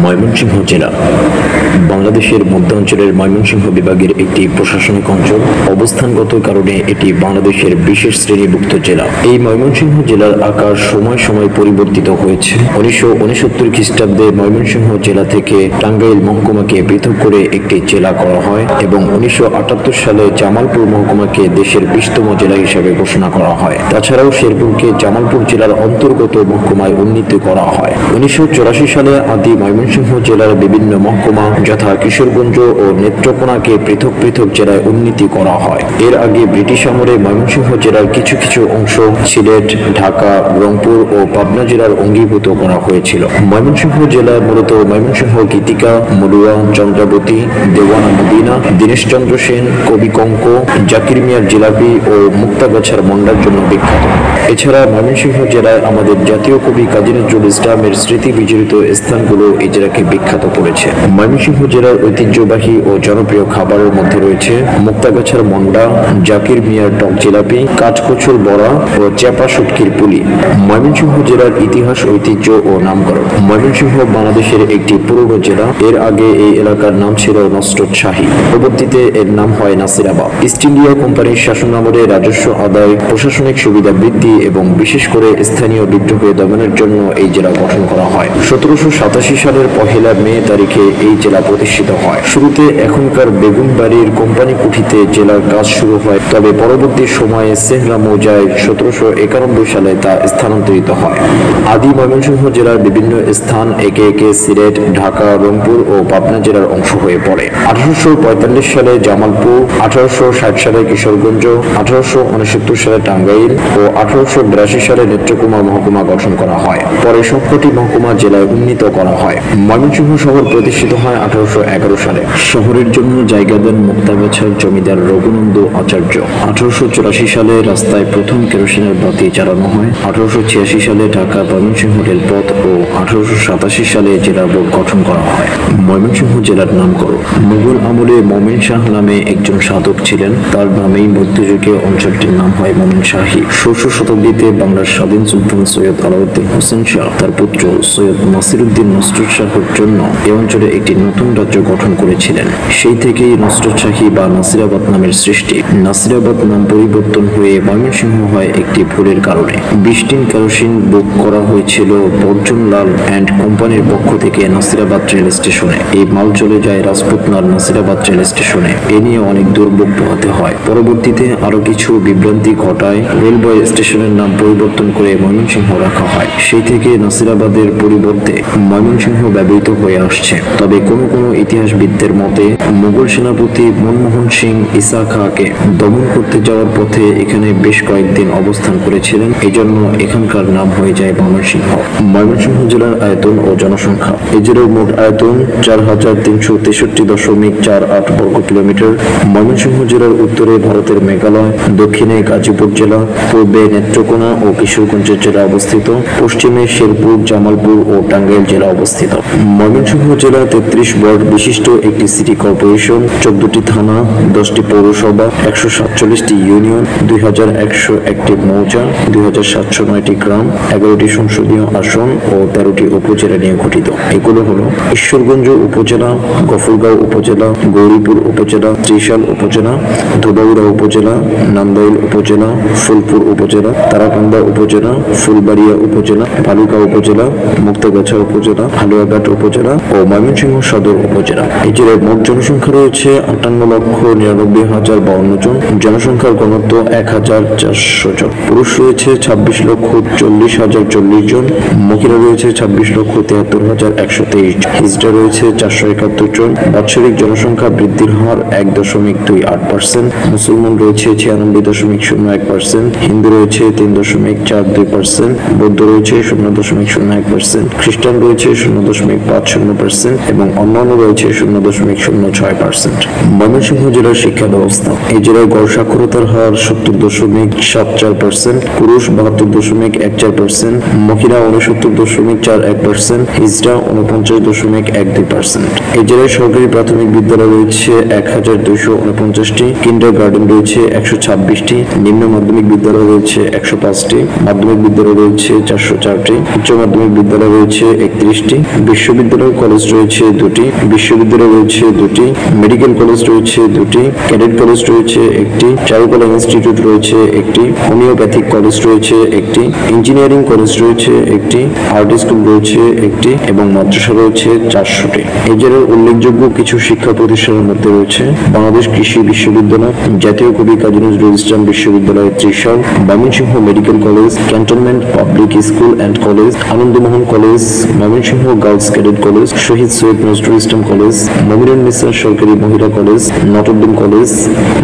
ময়মনসিংহ জেলা বাংলাদেশের মধ্যাঞ্চলের ময়মনসিংহ বিভাগের একটি প্রশাসনিক অঞ্চল। অবস্থানগত কারণে এটি বাংলাদেশের বিশেষ শ্রেণীভুক্ত জেলা। এই ময়মনসিংহ জেলার আকার সময় সময় পরিবর্তিত হয়েছে। 1969 খ্রিস্টাব্দে ময়মনসিংহ জেলা থেকে টাঙ্গাইল মহকুমাকে পৃথক করে একটি জেলা করা হয় এবং 1978 সালে জামালপুর মহকুমাকে দেশের 20তম জেলা হিসেবে ঘোষণা করা হয়। তাছাড়াও শেরপুরকে জামালপুর জেলার অন্তর্গত মহকুমায় উন্নীত করা হয়। 1984 সালে আদি ময়মনসিংহ জেলার বিভিন্ন মহকুমা যথা কিশোরগঞ্জ ও নেত্রকোনাকে পৃথক পৃথক জেলায় উন্নীতি করা হয়। এর আগে ব্রিটিশ আমলে ময়মনসিংহ জেলার কিছু কিছু অংশ সিলেট, ঢাকা, রংপুর ও পাবনা জেলার অঙ্গীভূত করা হয়েছিল। ময়মনসিংহ জেলা মূলত ময়মনসিংহ গীতিকা, মলুয়া, চন্দ্রাবতী, দেওয়ানা মদিনা, দীনেশচন্দ্র সেন, কবি কঙ্ক, জাকির মিয়ার জিলাপি ও মুক্তাগাছার মন্ডার জন্য বিখ্যাত। এছাড়া ময়মনসিংহ জেলায় আমাদের জাতীয় কবি কাজী নজরুল ইসলামের স্মৃতি বিজড়িত স্থানগুলো এই জেলাকে বিখ্যাত করেছে। ময়মনসিংহ জেলার ঐতিহ্যবাহী ও জনপ্রিয় খাবারের মধ্যে রয়েছে মুক্তাগাছার মন্ডা, জাকির মিয়ার টক জিলাপি, কাঠকচুর বড়া ও চেপা শুটকির পুলি। ময়মনসিংহ জেলার ইতিহাস, ঐতিহ্য ও নামকরণ। ময়মনসিংহ বাংলাদেশের একটি পুরনো জেলা। এর আগে এই এলাকার নাম ছিল নসরত শাহী, পরবর্তীতে এর নাম হয় নাসিরাবাদ। ইস্ট ইন্ডিয়া কোম্পানির শাসনামলে রাজস্ব আদায়, প্রশাসনিক সুবিধা বৃদ্ধি এবং বিশেষ করে স্থানীয় বিদ্রোহে দমনের জন্য এই জেলা গঠন করা হয়। 1787 সালের 1 মে তারিখে এই জেলা প্রতিষ্ঠিত হয়। শুরুতে এখনকার বেগুনবাড়ির কোম্পানি কুঠিতে জেলার কাজ শুরু হয়, তবে পরবর্তী সময়ে সেহরা মৌজায় 1791 সালে তা স্থানান্তরিত হয়। আদি ময়মনসিংহ জেলার বিভিন্ন স্থান একে একে সিলেট, ঢাকা, রংপুর ও পাবনা জেলার অংশ হয়ে পড়ে। 1845 সালে জামালপুর, 1860 সালে কিশোরগঞ্জ, 1869 সালে টাঙ্গাইল ও 1882 সালে নেত্রকোনা মহকুমা গঠন করা হয়। পরে সবকটি মহকুমা জেলায় উন্নীত করা হয়। ময়মনসিংহ শহর প্রতিষ্ঠিত হয় 1811 সালে। শহরের জন্য জায়গা দেন মুক্তাগাছার জমিদার রঘুনন্দ আচার্য। 1884 সালে রাস্তায় প্রথম কেরোসিনের বাতি চালানো হয়। 1886 সালে ঢাকা ময়মনসিংহ রেলপথ ও 1887 সালে জেলা বোর্ড গঠন করা হয়। ময়মনসিংহ জেলার নামকরণ। মুঘল আমলে মোমেন শাহ নামে একজন সাধক ছিলেন, তার নামেই মধ্যযুগে অঞ্চলটির নাম হয় মোমেন শাহী। 16শ শতাব্দীতে বাংলার স্বাধীন সুলতান সৈয়দ আলাউদ্দিন হোসেন শাহ তার পুত্র সৈয়দ নাসিরউদ্দিন নসরত শাহর জন্য এ অঞ্চলে একটি নতুন রাজ্য গঠন করেছিলেন। সেই থেকেই নসরত শাহী বা নাসিরাবাদ নামের সৃষ্টি। নাসিরাবাদ নাম পরিবর্তন হয়ে ময়মনসিংহ হয় একটি ভুলের কারণে। 20 টিন কেরোসিন বুক করা হয়েছিল বর্জনলাল অ্যান্ড কোম্পানির পক্ষ থেকে নাসিরাবাদ রেল স্টেশনে। এই মাল চলে যায় রাজপুতনার নাসিরাবাদ রেল স্টেশনে। এ নিয়ে অনেক দুর্ভোগ পোহাতে হয়। পরবর্তীতে আরো কিছু বিভ্রান্তি ঘটায় রেলওয়ে স্টেশনের নাম পরিবর্তন করে ময়মনসিংহ রাখা হয়। সেই থেকে নাসিরাবাদের পরিবর্তে ময়মনসিংহ ব্যবহৃত হয়ে আসছে। তবে কোনো কোনো ইতিহাসবিদদের মতে মুঘল সেনাপতি মনমোহন সিং ঈসা খাঁকে দমন করতে যাওয়ার পথে এখানে বেশ কয়েকদিন অবস্থান করেছিলেন, এজন্য এখানকার নাম হয়ে যায় ময়মনসিংহ। ময়মনসিংহ জেলার আয়তন ও জনসংখ্যা। এই জেলার মোট আয়তন 4363.48 বর্গ কিলোমিটার। ময়মনসিংহ জেলার উত্তরে ভারতের মেঘালয়, দক্ষিণে গাজীপুর জেলা, পূর্বে নেত্রকোনা ও কিশোরগঞ্জের জেলা অবস্থিত, পশ্চিমে শেরপুর, জামালপুর ও টাঙ্গাইল জেলা অবস্থিত। ময়মনসিংহ জেলা 33 ওয়ার্ড বিশিষ্ট একটি সিটি কর্পোরেশন, 14টি থানা, 10টি পৌরসভা, 147টি ইউনিয়ন, 2101টি মৌজা, 2709টি গ্রাম, 11টি সংসদীয় আসন ও 13টি উপজেলা নিয়ে গঠিত। এগুলো হলো ঈশ্বরগঞ্জ উপজেলা, গফরগাঁও উপজেলা, গৌরীপুর উপজেলা, ত্রিশাল উপজেলা, ধোবাউড়া উপজেলা, নান্দাইল উপজেলা, ফুলপুর উপজেলা, তারাকান্দা উপজেলা, ফুলবাড়িয়া উপজেলা, ভালুকা উপজেলা, মুক্তাগাছা উপজেলা, হালুয়াঘাট উপজেলা ও ময়মনসিংহ সদর উপজেলা। এই জেলার মোট জনসংখ্যা রয়েছে 58,99,052 জন। জনসংখ্যার ঘনত্ব 1040 জন। পুরুষ রয়েছে 26,40,040 জন। মহিলা রয়েছে 26,73,123 জন। হিজড়া রয়েছে 471 জন। বাৎসরিক জনসংখ্যা বৃদ্ধির হার 1.28%। মুসলমান রয়েছে 96.01%। হিন্দু রয়েছে 3.42%। বৌদ্ধ রয়েছে 0.01%। খ্রিস্টান রয়েছে 0.50% এবং অন্যান্য রয়েছে 0.06%। ময়মনসিংহ জেলার শিক্ষা ব্যবস্থা। এই জেলার গড় সাক্ষরতার হার 70.74%। পুরুষ 72.14%। মহিলা 69.41%। হিজড়া 49.12%। এই জেলায় সরকারি প্রাথমিক বিদ্যালয় রয়েছে 1249টি, কিন্ডার গার্ডেন রয়েছে 126টি, নিম্ন মাধ্যমিক বিদ্যালয় রয়েছে 105টি, মাধ্যমিক বিদ্যালয় রয়েছে 404টি, উচ্চ মাধ্যমিক বিদ্যালয় রয়েছে 31টি, বিশ্ববিদ্যালয় কলেজ রয়েছে দুটি, বিশ্ববিদ্যালয় রয়েছে দুটি, মেডিকেল কলেজ রয়েছে দুটি, ক্যাডেট কলেজ রয়েছে একটি, চারুকলা ইনস্টিটিউট রয়েছে একটি, হোমিওপ্যাথিক কলেজ রয়েছে একটি, ইঞ্জিনিয়ারিং কলেজ রয়েছে একটি, আর্ট স্কুল রয়েছে একটি এবং মাদ্রাসা রয়েছে 400টি। এই জেলার উল্লেখযোগ্য কিছু শিক্ষা প্রতিষ্ঠানের মধ্যে রয়েছে বাংলাদেশ কৃষি বিশ্ববিদ্যালয়, জাতীয় কবি কাজী নজরুল ইসলাম বিশ্ববিদ্যালয় Trishal, Mymensingh medical college, cantonment public school and college, Anandamohan college, Mymensingh girls cadet college, Shahid Syed Nazrul Islam college, Mominunnesa সরকারি মহিলা college, Notre Dame college,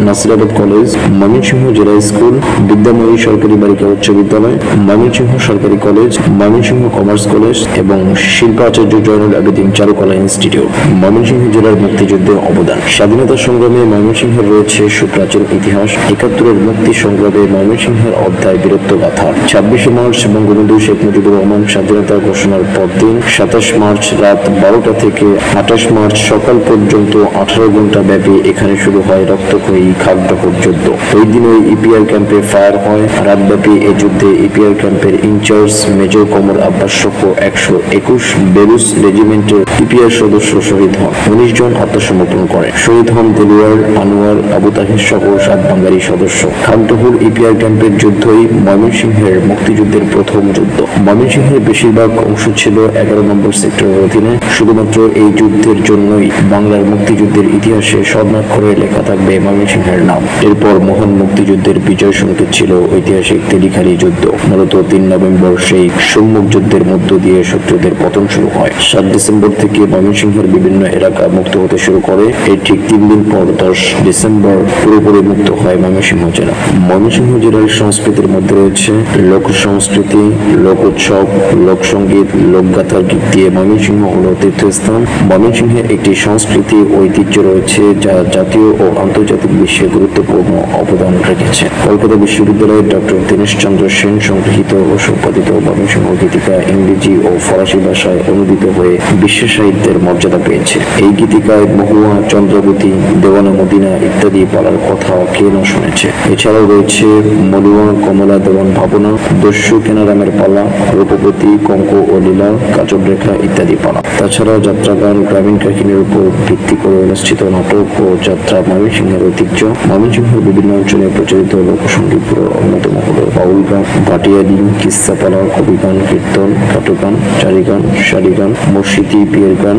Nasirabad college, Mymensingh জেলা স্কুল, বিদ্যাময়ী সরকারি বালিকা উচ্চ বিদ্যালয়, ময়মনসিংহ সরকারি কলেজ, ময়মনসিংহ কমার্স কলেজ এবং শিল্পাচার্য জয়নুল আবেদিন চারুকলা ইনস্টিটিউট। ময়মনসিংহ জেলার মুক্তিযুদ্ধের অবদান। স্বাধীনতা সংগ্রামে ময়মনসিংহের রয়েছে সুপ্রাচীন ইতিহাস। 71-এর মুক্তি সংগ্রামে ময়মনসিংহের অধ্যায় বীরত্ব গাথা। 26শে মার্চ বঙ্গবন্ধু শেখ মুজিবুর রহমান স্বাধীনতা ঘোষণার পরদিন 27 মার্চ রাত 12টা থেকে 28 মার্চ সকাল পর্যন্ত 18 ঘন্টা ব্যাপী এখানে শুরু হয় রক্তক্ষয়ী খাগড়াছড়ি যুদ্ধ। ওই দিন ওই ইপিআর ক্যাম্পে ফায়ার হয়। রাতব্যাপী এই যুদ্ধে ইপিআর ক্যাম্পের ইনচার্জ মেজর কমর আব্বাস সহ 121 বেলুস রেজিমেন্টের ইপিআর সদস্য শহীদ হন। 19 জন আত্মসমর্পণ করে। শহীদ হন দেলোয়ার, আনোয়ার, আবু তাহের সহ 7 বাঙালি সদস্য। খাগড়াছড়ি ইপিআর ক্যাম্পের যুদ্ধই ময়মনসিংহের মুক্তিযুদ্ধের প্রথম যুদ্ধ। ময়মনসিংহের বেশিরভাগ অংশ ছিল 11 নম্বর সেক্টরের অধীনে। শুধুমাত্র এই যুদ্ধের জন্যই বাংলার মুক্তিযুদ্ধের ইতিহাসে স্বর্ণাক্ষরে লেখা থাকবে ময়মনসিংহের নাম। এরপর মহান মুক্তিযুদ্ধের বিজয় সংকেত ছিল ঐতিহাসিক তেলিখালি যুদ্ধ। মূলত 3 নভেম্বর সেই সম্মুখ যুদ্ধের মধ্য দিয়ে শত্রুদের পতন শুরু হয়। 7 ডিসেম্বর থেকে ময়মনসিংহের বিভিন্ন এলাকা মুক্ত হতে শুরু করে। এর ঠিক 3 দিন পর 10 ডিসেম্বর পুরোপুরি মুক্ত হয় ময়মনসিংহ জেলা। ময়মনসিংহ জেলার সংস্কৃতির মধ্যে রয়েছে লোক সংস্কৃতি, লোক উৎসব, লোকসঙ্গীত, লোকগাথার দিক দিয়ে ময়মনসিংহ হলো তীর্থস্থান। ময়মনসিংহে একটি সংস্কৃতি ঐতিহ্য রয়েছে যা জাতীয় ও আন্তর্জাতিক বিশ্বে গুরুত্বপূর্ণ অবদান রেখেছে। কলকাতা বিশ্ববিদ্যালয়ের ডক্টর দীনেশচন্দ্র সেন সংগৃহীত ও সম্পাদিত ময়মনসিংহ গীতিকা ইংরেজি ও ফরাসি ভাষায় অনুদিত হয়ে বিশ্ব সাহিত্যের মর্যাদা পেয়েছে। এই গীতিকায় মহুয়া, চন্দ্রবতী, দেওয়ানা মদিনা ইত্যাদি পালার কথা কে না শুনেছে। এছাড়াও রয়েছে মলুয়া, কমলা, দেওয়ান ভাবনা, দস্যু কেনারামের পালা, রূপবতী, কঙ্ক ও লীলা, কাজল রেখা ইত্যাদি পালা। তাছাড়াও যাত্রাগান, গ্রামীণ কাহিনীর উপর ভিত্তি করে অনুষ্ঠিত নাটক ও যাত্রা ময়মনসিংহের ঐতিহ্য। ময়মনসিংহের বিভিন্ন অঞ্চলে প্রচলিত লোকসঙ্গীতগুলো অন্যতম হল বাউল গান, ভাটিয়ালি, কিস্সা পালা, কবি গান, কীর্তন, কাটুগান, চারিগান, শাড়িগান, মসজিদি, বিয়ের গান,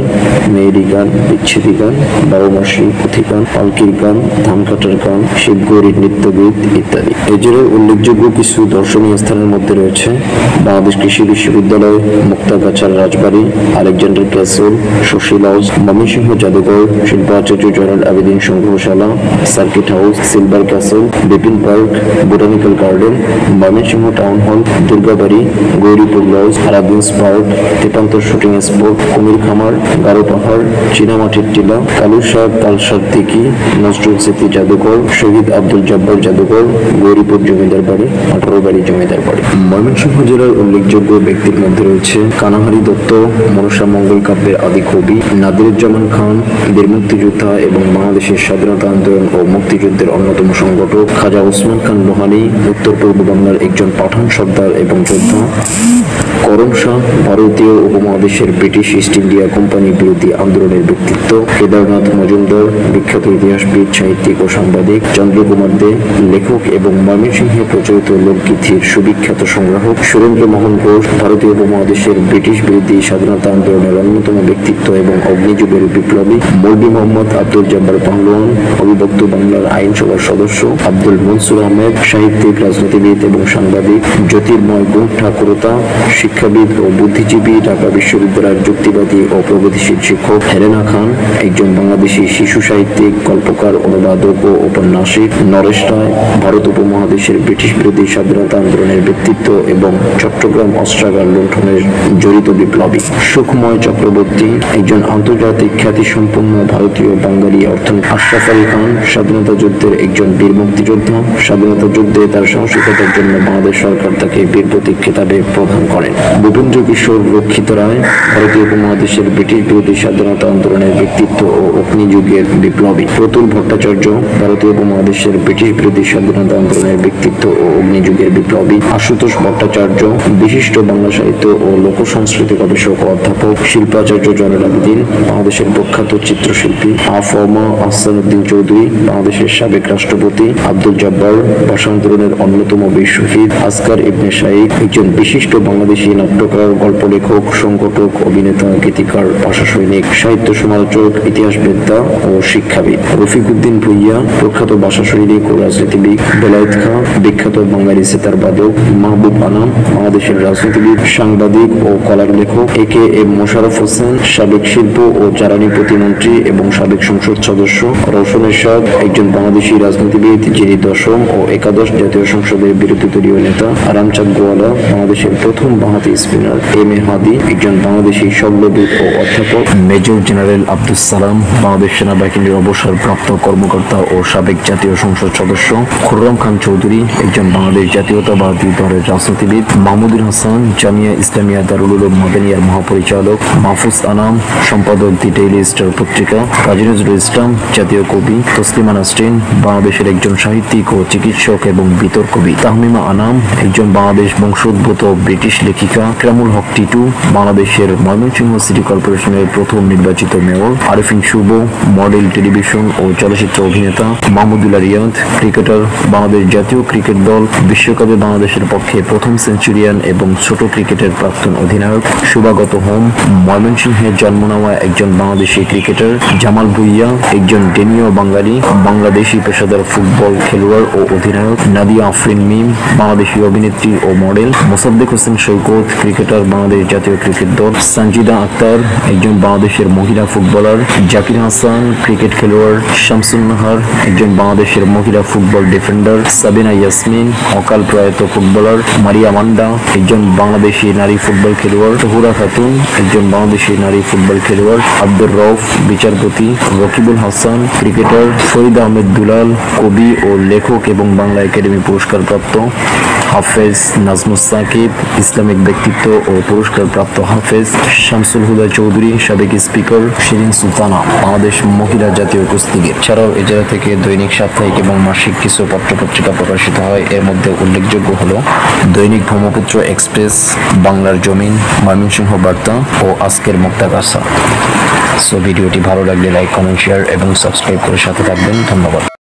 মেয়েরি গান, বিচ্ছেদি গান, বারোমাসি, পুঁথি গান, পালকির গান, ধান কাটার গান, শিবগৌরীর নৃত্যগীত ইত্যাদি। এই জেলার উল্লেখযোগ্য কিছু দর্শনীয় স্থানের মধ্যে রয়েছে বাংলাদেশ কৃষি বিশ্ববিদ্যালয়, মুক্তাগাছার Rajbari, Alexander castle, Shashi lodge, Mymensingh জাদুঘর, শিল্পাচার্য জয়নুল আবেদিন সংগ্রহশালা, circuit house, silver castle, Bipin park, botanical garden, Mymensingh town hall, Durgabari, Gauripur lodge, আরাবিন্স পার্ক, তেপান্তর শুটিং স্পট, কুমির খামার, গারো পাহাড়, চীনামাটির টিলা, কালুশাক, কালসাদ দিঘি, নজরুল স্মৃতি জাদুঘর, শহীদ আব্দুল জব্বার জাদুঘর, গৌরীপুর জমিদার বাড়ি, 18 বাড়ি জমিদার বাড়ি। ময়মনসিংহ জেলার উল্লেখযোগ্য ব্যক্তির মধ্যে রয়েছে কানাহারি দত্ত, মনসা মঙ্গল কাব্যের আদি কবি, নাদিরুজ্জামান খান, বীর মুক্তিযোদ্ধা এবং বাংলাদেশের স্বাধীনতা আন্দোলন ও মুক্তিযুদ্ধের অন্যতম সংগঠক, খাজা ওসমান খান লোহানী, উত্তর পূর্ব বাংলার একজন পাঠান সর্দার এবং যোদ্ধা, করম শাহ, ভারতীয় উপমহাদেশের ব্রিটিশ ইস্ট ইন্ডিয়া কোম্পানি বিরোধী আন্দোলনের ব্যক্তিত্ব, কেদারনাথ মজুমদার, বিখ্যাত ইতিহাসবিদ, সাহিত্যিক ও সাংবাদিক, চন্দ্রকুমার দে, লেখক এবং ময়মনসিংহে প্রচলিত লোকগীতির সুবিখ্যাত সংগ্রাহক, সুরেন্দ্র মোহন ঘোষ, ভারতীয় উপমহাদেশের ব্রিটিশ বিরোধী স্বাধীনতা আন্দোলনের অন্যতম ব্যক্তিত্ব এবং অগ্নিযুগের বিপ্লবী, মৌলভী মোহাম্মদ আব্দুল জব্বার পাহলোয়ান, অবিভক্ত বাংলার আইনসভার সদস্য, আব্দুল মনসুর আহমেদ, সাহিত্যিক, রাজনীতিবিদ এবং সাংবাদিক, জ্যোতির্ময় গুণ ঠাকুরতা, শিক্ষাবিদ ও বুদ্ধিজীবী, ঢাকা বিশ্ববিদ্যালয়ের যুক্তিবাদী ও প্রগতিশীল শিক্ষক, হেলেনা খান, একজন বাংলাদেশী শিশু সাহিত্যিক, গল্পকার, অনুবাদক ও ঔপন্যাসিক, নরেশ রায়, ভারত উপমহাদেশের ব্রিটিশ বিরোধী স্বাধীনতা আন্দোলনের ব্যক্তিত্ব এবং চট্টগ্রাম অস্ত্রাগার লুণ্ঠনের জড়িত বিপ্লবী, সুখময় চক্রবর্তী, একজন আন্তর্জাতিক খ্যাতিসম্পন্ন ভারতীয় বাঙালি অর্থনীতি, আশরাফ আলী খান, স্বাধীনতা যুদ্ধের একজন বীর মুক্তিযোদ্ধা। স্বাধীনতা যুদ্ধে তার সাহসিকতার জন্য বাংলাদেশ সরকার তাকে বীর প্রতীক খেতাবে প্রদান করেন। ভূপেন্দ্র কিশোর রক্ষিত রায় ভারতীয় উপমহাদেশের ব্রিটিশ বিরোধী স্বাধীনতা আন্দোলনের ব্যক্তিত্ব ও অগ্নিযুগের বিপ্লবী। প্রতুল ভট্টাচার্য ভারতীয় উপমহাদেশের ব্রিটিশ বিরোধী স্বাধীনতা আন্দোলনের ব্যক্তিত্ব ও অগ্নিযুগের বিপ্লবী। আশুতোষ ভট্টাচার্য বিশিষ্ট বাংলা সাহিত্য ও লোক সংস্কৃতি গবেষক ও অধ্যাপক। শিল্পাচার্য জয়নুল আবেদিন বাংলাদেশের প্রখ্যাত চিত্রশিল্পী। আফম আহসানুদ্দিন চৌধুরী বাংলাদেশের সাবেক রাষ্ট্রপতি। আব্দুল জব্বার ভাষা আন্দোলনের অন্যতম বীর শহীদ। আসকার ইবনে শাইখ একজন বিশিষ্ট বাংলাদেশী নাট্যকার, গল্প লেখক, সংগঠক, অভিনেতা, গীতিকার, ভাষা সৈনিক, সাহিত্য সমালোচক, ইতিহাসবেত্তা ও শিক্ষাবিদ। রফিকুদ্দিন ভুইয়া প্রখ্যাত ভাষা সৈনিক ও রাজনীতিবিদ। বেলায়েত খাঁ বিখ্যাত বাঙালি সেতার বাদক। মাহবুব আনাম বাংলাদেশের রাজনীতিবিদ, সাংবাদিক ও কলার লেখক। একে এম মোশাররফ হোসেন সাবেক শিল্প ও জ্বালানি প্রতিমন্ত্রী এবং সাবেক সংসদ সদস্য। রওশন এরশাদ একজন বাংলাদেশী রাজনীতিবিদ যিনি দশম ও একাদশ জাতীয় সংসদের বিরোধী দলীয় নেতা। রামচাঁদ গোয়ালা বাংলাদেশের প্রথম বাঁহাতি স্পিনার। এম এ হাদি একজন বাংলাদেশী শল্যদূত ও অধ্যাপক। মেজর জেনারেল আব্দুস সালাম বাংলাদেশ সেনাবাহিনীর অবসরপ্রাপ্ত কর্মকর্তা ও সাবেক জাতীয় সংসদ সদস্য। খুররম খান চৌধুরী একজন বাংলাদেশ জাতীয়তাবাদী দলের রাজনীতিবিদ। মাহমুদুল হাসান জামিয়া ইসলামিয়া দারুল উলুম মাদানিয়ার মহাপরিচালক। মাহফুজ আনাম সম্পাদক দি ডেইলি স্টার পত্রিকা। কাজী নজরুল ইসলাম জাতীয় কবি। তসলিমা নাসরিন বাংলাদেশের একজন সাহিত্যিক ও চিকিৎসক এবং বিতর্কবিদ। তাহমিমা আনাম একজন বাংলাদেশ বংশোদ্ভূত ব্রিটিশ লেখিকা। ইকরামুল হক টিটু বাংলাদেশের ময়মনসিংহ সিটি কর্পোরেশনের প্রথম নির্বাচিত মেয়র। আরিফিন শুভ মডেল, টেলিভিশন ও চলচ্চিত্র অভিনেতা। মাহমুদুল্লাহ রিয়াদ ক্রিকেটার, বাংলাদেশ জাতীয় ক্রিকেট দল বিশ্বকাপে বাংলাদেশের পক্ষে প্রথম সেঞ্চুরিয়ান এবং ছোট ক্রিকেটের প্রাক্তন অধিনায়ক। শুভাগত হোম ময়মনসিংহে জন্ম নেওয়া একজন বাংলাদেশি ক্রিকেটার। জামাল ভুইয়া একজন ডেনীয় বাঙালি বাংলাদেশি পেশাদার ফুটবল খেলোয়াড় ও অধিনায়ক। নাদিয়া আফরিন মিম বাংলাদেশি অভিনেত্রী ও মডেল। মোসাদ্দেক হোসেন সৈকত ক্রিকেটার, বাংলাদেশ জাতীয় ক্রিকেট দল। সঞ্জিদা আক্তার একজন বাংলাদেশের মহিলা ফুটবলার। জাকির হাসান ক্রিকেট খেলোয়াড়। শামসুন নাহার একজন বাংলাদেশের মহিলা ফুটবল ডিফেন্ডার। সাবিনা ইয়াসমিন অকাল প্রয়াত ফুটবলার। মারিয়া মান্ডা একজন বাংলাদেশি নারী ফুটবল খেলোয়াড়। তহুরা খাতুন একজন বাংলাদেশি নারী ফুটবল খেলোয়াড়। আব্দুর রউফ বিচারপতি। রকিবুল হাসান ক্রিকেটার। ফরিদ আহমেদ দুলাল কবি ও লেখক এবং বাংলা একাডেমি পুরস্কার প্রাপ্ত। হাফেজ নাজমুস সাকিব ইসলামিক ব্যক্তিত্ব ও পুরস্কার প্রাপ্ত হাফেজ। শামসুল হুদা চৌধুরী সাবেক স্পিকার। শিরিন সুলতানা বাংলাদেশ মহিলা জাতীয় কুস্তিগীর। ছাড়াও এ জেলা থেকে দৈনিক, সাপ্তাহিক এবং মাসিক কিছু পত্রপত্রিকা প্রকাশিত হয়। এর মধ্যে উল্লেখযোগ্য হল দৈনিক ব্রহ্মপুত্র এক্সপ্রেস, বাংলার জমিন, ময়মনসিংহ বার্তা ও আজকের মুক্তাগাছা। সো ভিডিওটি ভালো লাগলে লাইক, কমেন্ট, শেয়ার এবং সাবস্ক্রাইব করে সাথে থাকবেন। ধন্যবাদ।